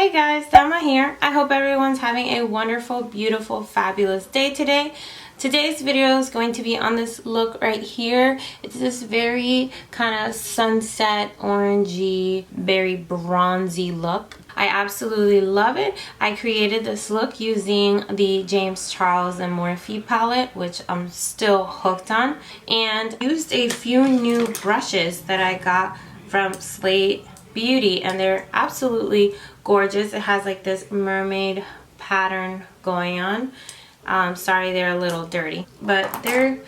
Hey guys, Dama here. I hope everyone's having a wonderful, beautiful, fabulous day today. Today's video is going to be on this look right here. It's this very kind of sunset orangey, very bronzy look. I absolutely love it. I created this look using the James Charles and Morphe palette, which I'm still hooked on, and used a few new brushes that I got from Slate Beauty, and they're absolutely gorgeous. It has like this mermaid pattern going on. Sorry, they're a little dirty, but they're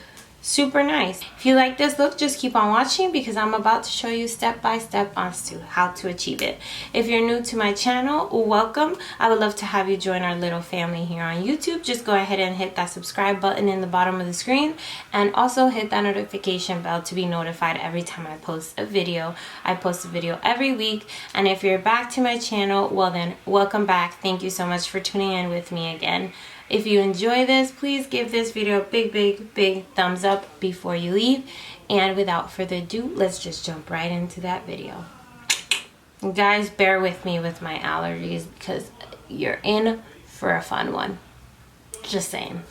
super nice. If you like this look, just keep on watching because I'm about to show you step by step as to how to achieve it. If you're new to my channel, welcome. I would love to have you join our little family here on YouTube. Just go ahead and hit that subscribe button in the bottom of the screen, and also hit that notification bell to be notified every time I post a video. I post a video every week, and if you're back to my channel, well then, welcome back. Thank you so much for tuning in with me again. If you enjoy this, please give this video a big thumbs up before you leave. And without further ado, let's just jump right into that video. Guys, bear with me with my allergies because you're in for a fun one. Just saying.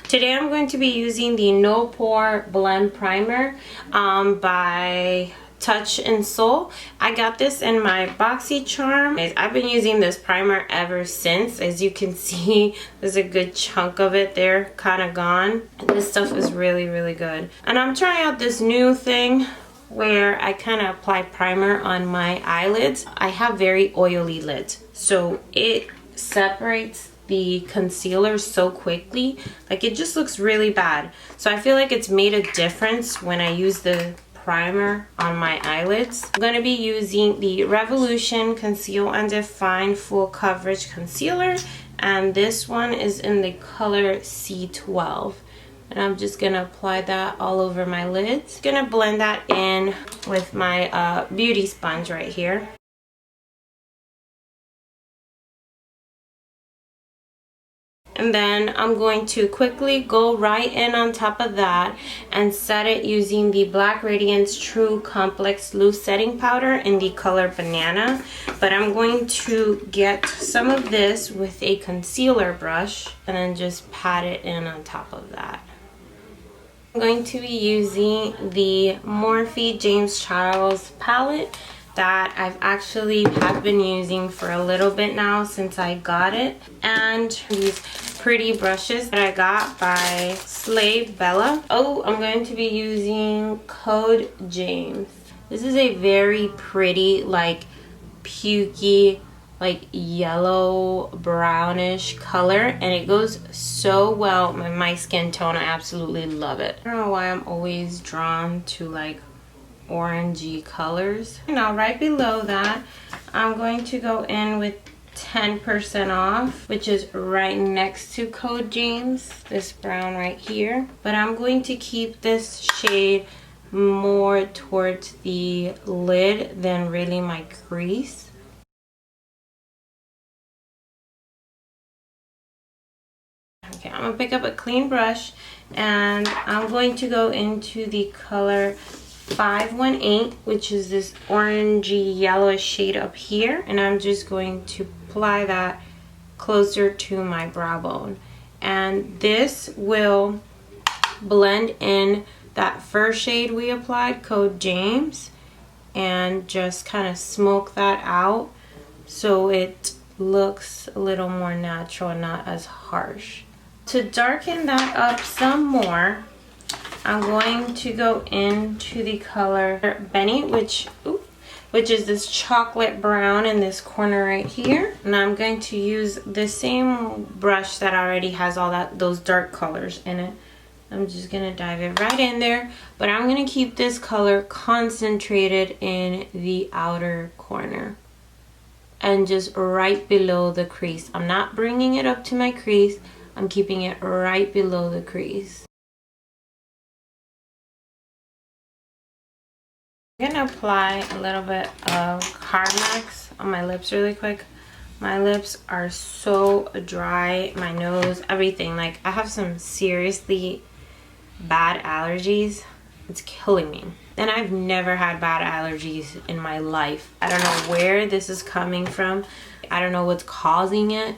Today I'm going to be using the No Pore Blend Primer by Touch and Soul. I got this in my BoxyCharm. I've been using this primer ever since. As you can see, there's a good chunk of it there kind of gone. This stuff is really good. And I'm trying out this new thing where I kind of apply primer on my eyelids. I have very oily lids, so it separates the concealer so quickly. Like, it just looks really bad. So I feel like it's made a difference when I use the primer on my eyelids. I'm going to be using the Revolution Conceal and Define Full Coverage Concealer, and this one is in the color C12. And I'm just going to apply that all over my lids. Going to blend that in with my beauty sponge right here. And then I'm going to quickly go right in on top of that and set it using the Black Radiance True Complex Loose Setting Powder in the color Banana. But I'm going to get some of this with a concealer brush and then just pat it in on top of that. I'm going to be using the Morphe James Charles palette that I've actually have been using for a little bit now since I got it, and these pretty brushes that I got by Slave Bella. Oh, I'm going to be using Code James. This is a very pretty, like, pukey, like yellow brownish color, and it goes so well with my skin tone. I absolutely love it. I don't know why I'm always drawn to like orangey colors. Now right below that, I'm going to go in with 10% off, which is right next to Code James, this brown right here. But I'm going to keep this shade more towards the lid than really my crease. Okay, I'm gonna pick up a clean brush and I'm going to go into the color 518, which is this orangey yellowish shade up here, and I'm just going to apply that closer to my brow bone, and this will blend in that first shade we applied, Code James, and just kind of smoke that out so it looks a little more natural and not as harsh. To darken that up some more, I'm going to go into the color Benny, which is this chocolate brown in this corner right here. And I'm going to use the same brush that already has all those dark colors in it. I'm just gonna dive it right in there, but I'm gonna keep this color concentrated in the outer corner and just right below the crease. I'm not bringing it up to my crease. I'm keeping it right below the crease. I'm gonna apply a little bit of Carmex on my lips really quick. My lips are so dry, my nose, everything. Like, I have some seriously bad allergies. It's killing me. And I've never had bad allergies in my life. I don't know where this is coming from. I don't know what's causing it.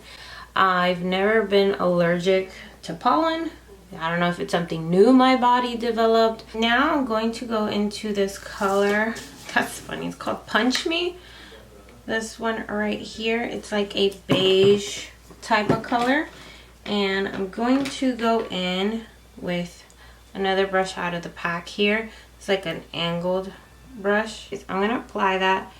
I've never been allergic to pollen. I don't know if it's something new my body developed. Now I'm going to go into this color. That's funny. It's called Punch Me. This one right here. It's like a beige type of color. And I'm going to go in with another brush out of the pack here. It's like an angled brush. I'm going to apply that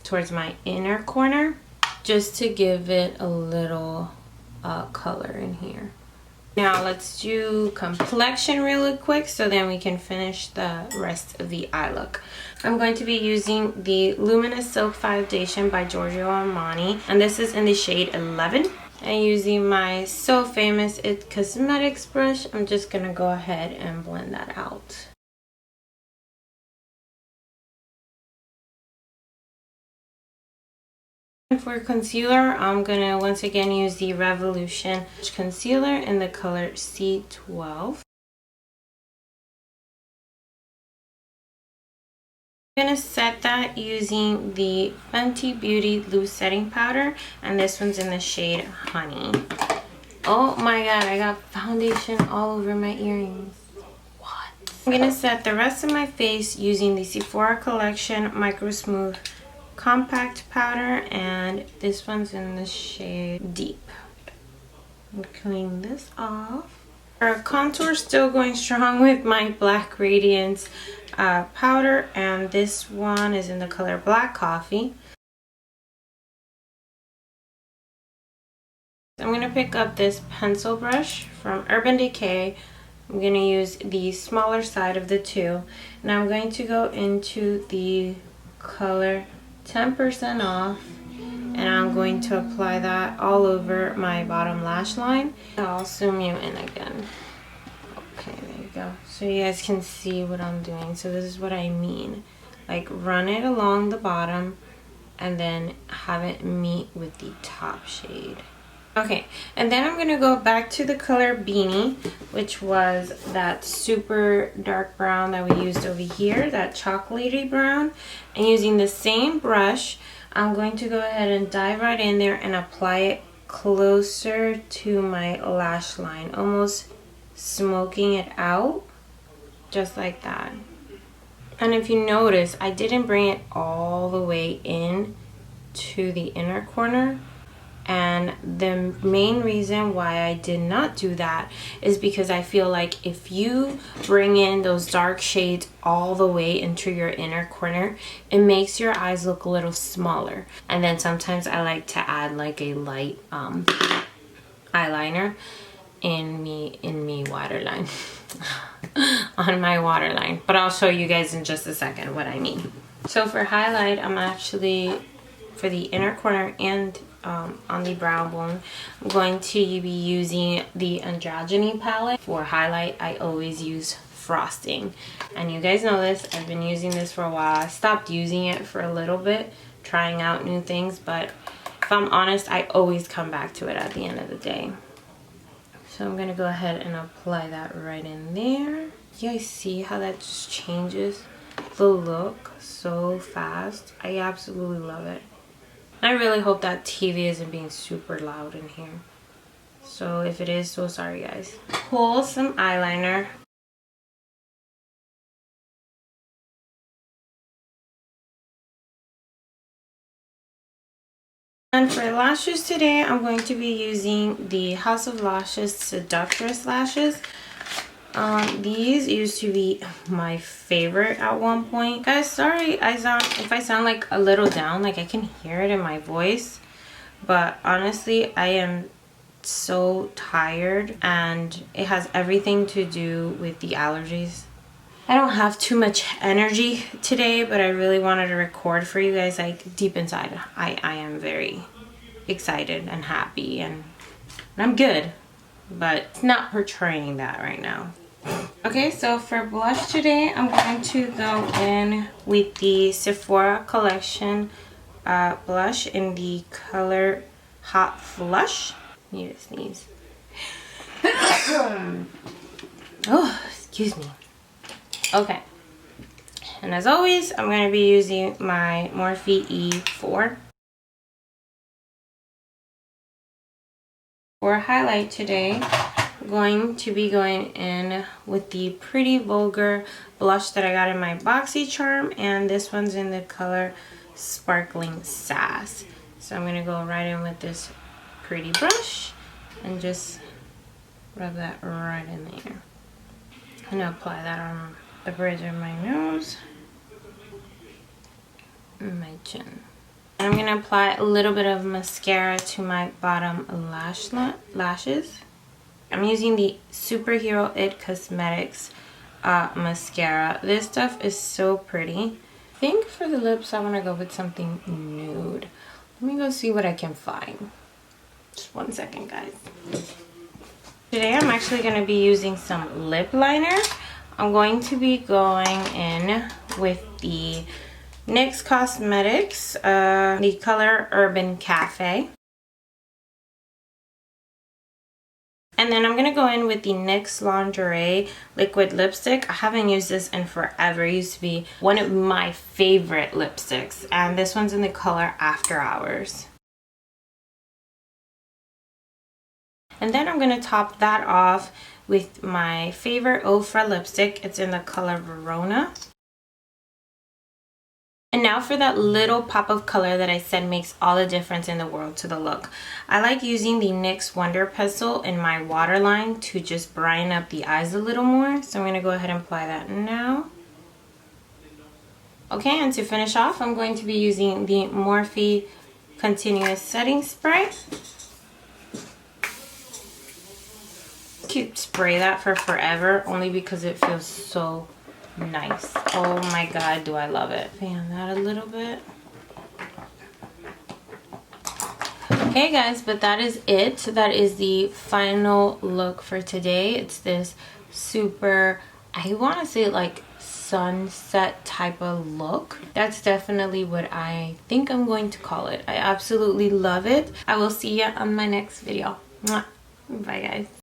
towards my inner corner just to give it a little color in here. Now let's do complexion really quick so then we can finish the rest of the eye look. I'm going to be using the Luminous Silk Foundation by Giorgio Armani, and this is in the shade 11. And using my So Famous It Cosmetics brush, I'm just gonna go ahead and blend that out. For concealer, I'm gonna once again use the Revolution concealer in the color C12. I'm gonna set that using the Fenty Beauty Loose Setting Powder, and this one's in the shade Honey. Oh my god, I got foundation all over my earrings. What? I'm gonna set the rest of my face using the Sephora Collection Micro Smooth Compact Powder, and this one's in the shade Deep. I'm cleaning this off. For contour, still going strong with my Black Radiance powder, and this one is in the color Black Coffee. I'm going to pick up this pencil brush from Urban Decay. I'm going to use the smaller side of the two, and I'm going to go into the color 10% Off, and I'm going to apply that all over my bottom lash line. I'll zoom you in again. Okay, there you go. So you guys can see what I'm doing. So this is what I mean. Like, run it along the bottom and then have it meet with the top shade. Okay, and then I'm gonna go back to the color Beanie, which was that super dark brown that we used over here, that chocolatey brown. And using the same brush, I'm going to go ahead and dive right in there and apply it closer to my lash line, almost smoking it out, just like that. And if you notice, I didn't bring it all the way in to the inner corner. And the main reason why I did not do that is because I feel like if you bring in those dark shades all the way into your inner corner, it makes your eyes look a little smaller. And then sometimes I like to add like a light eyeliner in me waterline on my waterline, but I'll show you guys in just a second what I mean. So for highlight, I'm actually, for the inner corner and on the brow bone, I'm going to be using the Androgyny palette. For highlight, I always use frosting, and you guys know this. I've been using this for a while. I stopped using it for a little bit, trying out new things, but if I'm honest, I always come back to it at the end of the day. So I'm gonna go ahead and apply that right in there. You guys see how that just changes the look so fast? I absolutely love it. I really hope that TV isn't being super loud in here. So if it is, so sorry guys. Pull some eyeliner. And for lashes today, I'm going to be using the House of Lashes Seductress Lashes. These used to be my favorite at one point. Guys, sorry if I sound like a little down, like I can hear it in my voice. But honestly, I am so tired, and it has everything to do with the allergies. I don't have too much energy today, but I really wanted to record for you guys. Like, deep inside, I am very excited and happy, and I'm good, but it's not portraying that right now. Okay, so for blush today, I'm going to go in with the Sephora Collection blush in the color Hot Flush. Need to sneeze. Oh, excuse me. Okay, And as always, I'm going to be using my Morphe E4. For a highlight today, I'm going to be going in with the Pretty Vulgar blush that I got in my BoxyCharm, and this one's in the color Sparkling Sass. So I'm going to go right in with this pretty brush and just rub that right in there. I'm going to apply that on the bridge of my nose and my chin. And I'm going to apply a little bit of mascara to my bottom lashes. I'm using the Superhero It Cosmetics mascara. This stuff is so pretty. I think for the lips I want to go with something nude. Let me go see what I can find. Just 1 second, guys. Today I'm actually going to be using some lip liner. I'm going to be going in with the NYX Cosmetics, the color Urban Cafe. And then I'm going to go in with the NYX Lingerie liquid lipstick. I haven't used this in forever. It used to be one of my favorite lipsticks. And this one's in the color After Hours. And then I'm going to top that off with my favorite Ofra lipstick. It's in the color Verona. And now for that little pop of color that I said makes all the difference in the world to the look. I like using the NYX Wonder Pencil in my waterline to just brighten up the eyes a little more. So I'm going to go ahead and apply that now. Okay, and to finish off, I'm going to be using the Morphe Continuous Setting Spray. I could spray that for forever only because it feels so nice. Oh my god, do I love it. Fan that a little bit. Okay guys, but that is it. That is the final look for today. It's this super, I want to say like sunset type of look. That's definitely what I think I'm going to call it. I absolutely love it. I will see you on my next video. Mwah. Bye guys.